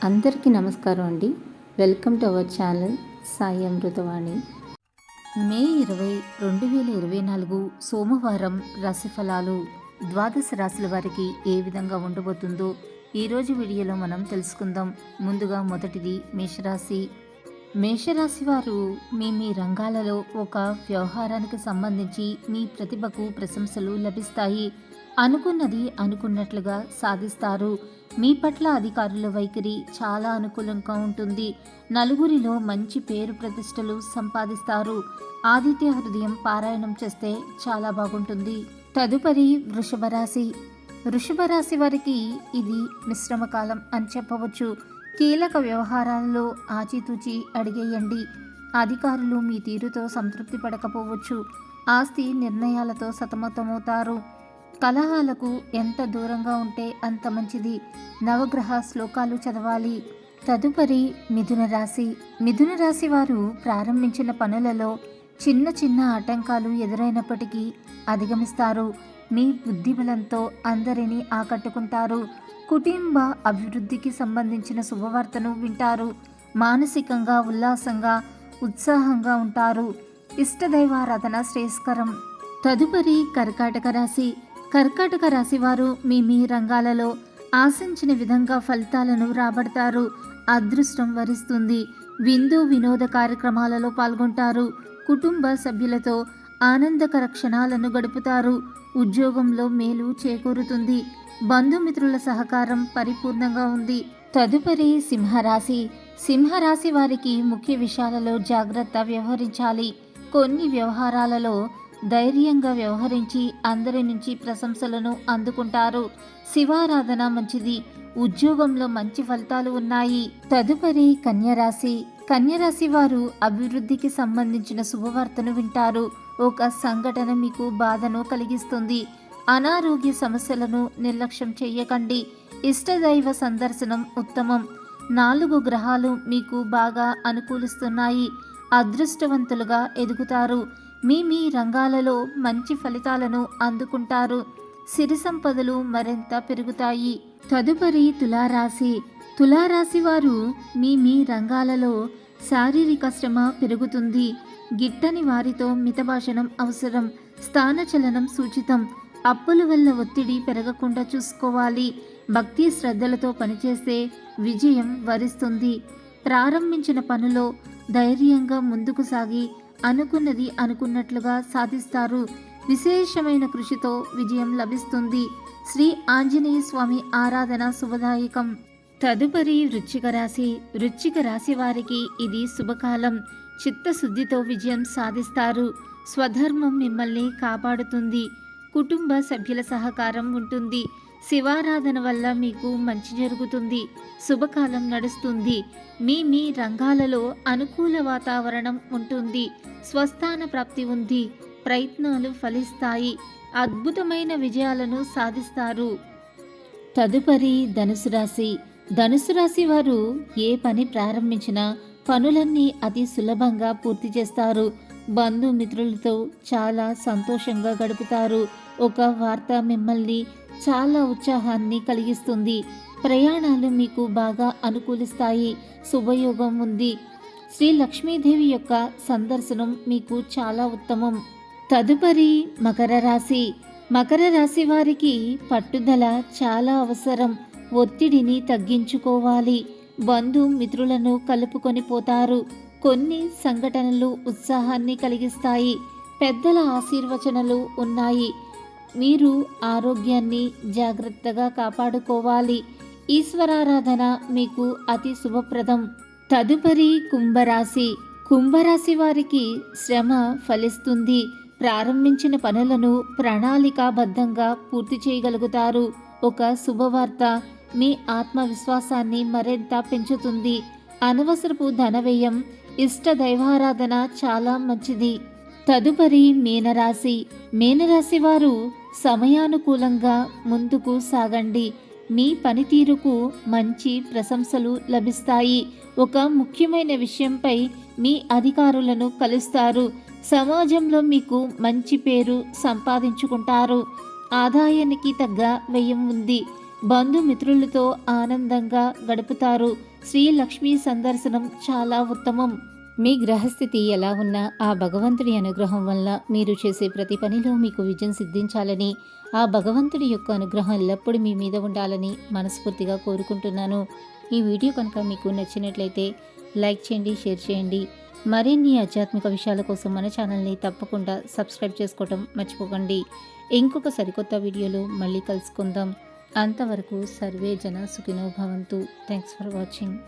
అందరికీ నమస్కారం అండి. Welcome to our channel Sai Amruthavani. May 20, 2024 సోమవారం రాశి ఫలాలు ద్వాదశ రాశుల వారికి ఏ విధంగా ఉండబోతుందో ఈరోజు వీడియోలో మనం తెలుసుకుందాం. ముందుగా మొదటిది మేషరాశి. మేషరాశి వారు మీ రంగాలలో ఒక వ్యవహారానికి సంబంధించి మీ ప్రతిభకు ప్రశంసలు లభిస్తాయి. అనుకున్నది అనుకున్నట్లుగా సాధిస్తారు. మీ పట్ల అధికారుల వైఖరి చాలా అనుకూలంగా ఉంటుంది. నలుగురిలో మంచి పేరు ప్రతిష్టలు సంపాదిస్తారు. ఆదిత్య హృదయం పారాయణం చేస్తే చాలా బాగుంటుంది. తదుపరి వృషభ రాశి. వృషభ రాశి వారికి ఇది మిశ్రమ కాలం అని చెప్పవచ్చు. కీలక వ్యవహారాలలో ఆచితూచి అడిగేయండి. అధికారులు మీ తీరుతో సంతృప్తి పడకపోవచ్చు. ఆస్తి నిర్ణయాలతో సతమతమవుతారు. కలహాలకు ఎంత దూరంగా ఉంటే అంత మంచిది. నవగ్రహ శ్లోకాలు చదవాలి. తదుపరి మిథున రాశి. మిథున రాశి వారు ప్రారంభించిన పనులలో చిన్న చిన్న ఆటంకాలు ఎదురైనప్పటికీ అధిగమిస్తారు. మీ బుద్ధిబలంతో అందరినీ ఆకట్టుకుంటారు. కుటుంబ అభివృద్ధికి సంబంధించిన శుభవార్తను వింటారు. మానసికంగా ఉల్లాసంగా ఉత్సాహంగా ఉంటారు. ఇష్టదైవారాధన శ్రేయస్కరం. తదుపరి కర్కాటక రాశి. కర్కాటక రాశి వారు మీ రంగాలలో ఆశించిన విధంగా ఫలితాలను రాబడతారు. అదృష్టం వరిస్తుంది. విందు వినోద కార్యక్రమాలలో పాల్గొంటారు. కుటుంబ సభ్యులతో ఆనందకర క్షణాలను గడుపుతారు. ఉద్యోగంలో మేలు చేకూరుతుంది. బంధుమిత్రుల సహకారం పరిపూర్ణంగా ఉంది. తదుపరి సింహరాశి. సింహరాశి వారికి ముఖ్య విషయాలలో జాగ్రత్త వ్యవహరించాలి. కొన్ని వ్యవహారాలలో ధైర్యంగా వ్యవహరించి అందరి నుంచి ప్రశంసలను అందుకుంటారు. శివారాధన మంచిది. ఉద్యోగంలో మంచి ఫలితాలు ఉన్నాయి. తదుపరి కన్యరాశి. కన్యరాశి వారు అభివృద్ధికి సంబంధించిన శుభవార్తను వింటారు. ఒక సంఘటన మీకు బాధను కలిగిస్తుంది. అనారోగ్య సమస్యలను నిర్లక్ష్యం చేయకండి. ఇష్టదైవ సందర్శనం ఉత్తమం. 4 గ్రహాలు మీకు బాగా అనుకూలిస్తున్నాయి. అదృష్టవంతులుగా ఎదుగుతారు. మీ రంగాలలో మంచి ఫలితాలను అందుకుంటారు. సిరి సంపదలు మరింత పెరుగుతాయి. తదుపరి తులారాశి. తులారాశి వారు మీ రంగాలలో శారీరక శ్రమ పెరుగుతుంది. గిట్టని వారితో మితభాషణం అవసరం. స్థానచలనం సూచితం. అప్పుల వల్ల ఒత్తిడి పెరగకుండా చూసుకోవాలి. భక్తి శ్రద్ధలతో పనిచేస్తే విజయం వరిస్తుంది. ప్రారంభించిన పనిలో ధైర్యంగా ముందుకు సాగి అనుకున్నది అనుకున్నట్లుగా సాధిస్తారు. విశేషమైన కృషితో విజయం లభిస్తుంది. శ్రీ ఆంజనేయ స్వామి ఆరాధన శుభదాయకం. తదుపరి వృశ్చిక రాశి. వృశ్చిక రాశి వారికి ఇది శుభకాలం. చిత్తశుద్ధితో విజయం సాధిస్తారు. స్వధర్మం మిమ్మల్ని కాపాడుతుంది. కుటుంబ సభ్యుల సహకారం ఉంటుంది. శివారాధన వల్ల మీకు మంచి జరుగుతుంది. శుభకాలం నడుస్తుంది. మీ రంగాలలో అనుకూల వాతావరణం ఉంటుంది. స్వస్థాన ప్రాప్తి ఉంది. ప్రయత్నాలు ఫలిస్తాయి. అద్భుతమైన విజయాలను సాధిస్తారు. తదుపరి ధనుసు రాశి. ధనుసు రాశి వారు ఏ పని ప్రారంభించినా పనులన్నీ అతి సులభంగా పూర్తి చేస్తారు. బంధుమిత్రులతో చాలా సంతోషంగా గడుపుతారు. ఒక వార్త మిమ్మల్ని చాలా ఉత్సాహాన్ని కలిగిస్తుంది. ప్రయాణాలు మీకు బాగా అనుకూలిస్తాయి. శుభయోగం ఉంది. శ్రీ లక్ష్మీదేవి యొక్క సందర్శనం మీకు చాలా ఉత్తమం. తదుపరి మకర రాశి. మకర రాశి వారికి పట్టుదల చాలా అవసరం. ఒత్తిడిని తగ్గించుకోవాలి. బంధుమిత్రులను కలుపుకొని పోతారు. కొన్ని సంఘటనలు ఉత్సాహాన్ని కలిగిస్తాయి. పెద్దల ఆశీర్వచనలు ఉన్నాయి. మీరు ఆరోగ్యాన్ని జాగ్రత్తగా కాపాడుకోవాలి. ఈశ్వరారాధన మీకు అతి శుభప్రదం. తదుపరి కుంభరాశి. కుంభరాశి వారికి శ్రమ ఫలిస్తుంది. ప్రారంభించిన పనులను ప్రణాళికాబద్ధంగా పూర్తి చేయగలుగుతారు. ఒక శుభవార్త మీ ఆత్మవిశ్వాసాన్ని మరింత పెంచుతుంది. అనవసరపు ధనవ్యయం, ఇష్ట దైవారాధన చాలా మంచిది. తదుపరి మీనరాశి. మీనరాశి వారు సమయానుకూలంగా ముందుకు సాగండి. మీ పనితీరుకు మంచి ప్రశంసలు లభిస్తాయి. ఒక ముఖ్యమైన విషయంపై మీ అధికారులను కలుస్తారు. సమాజంలో మీకు మంచి పేరు సంపాదించుకుంటారు. ఆదాయానికి తగ్గ వ్యయం ఉంది. బంధుమిత్రులతో ఆనందంగా గడుపుతారు. శ్రీ లక్ష్మీ సందర్శనం చాలా ఉత్తమం. మీ గ్రహస్థితి ఎలా ఉన్నా ఆ భగవంతుడి అనుగ్రహం వల్ల మీరు చేసే ప్రతి పనిలో మీకు విజయం సిద్ధించాలని, ఆ భగవంతుడి యొక్క అనుగ్రహం ఎల్లప్పుడూ మీ మీద ఉండాలని మనస్ఫూర్తిగా కోరుకుంటున్నాను. ఈ వీడియో కనుక మీకు నచ్చినట్లయితే లైక్ చేయండి, షేర్ చేయండి. మరిన్ని ఆధ్యాత్మిక విషయాల కోసం మన ఛానల్ని తప్పకుండా సబ్స్క్రైబ్ చేసుకోవటం మర్చిపోకండి. ఇంకొక సరికొత్త వీడియోలో మళ్ళీ కలుసుకుందాం. అంతవరకు సర్వే జన సుఖినో భవంతు. Thanks for watching.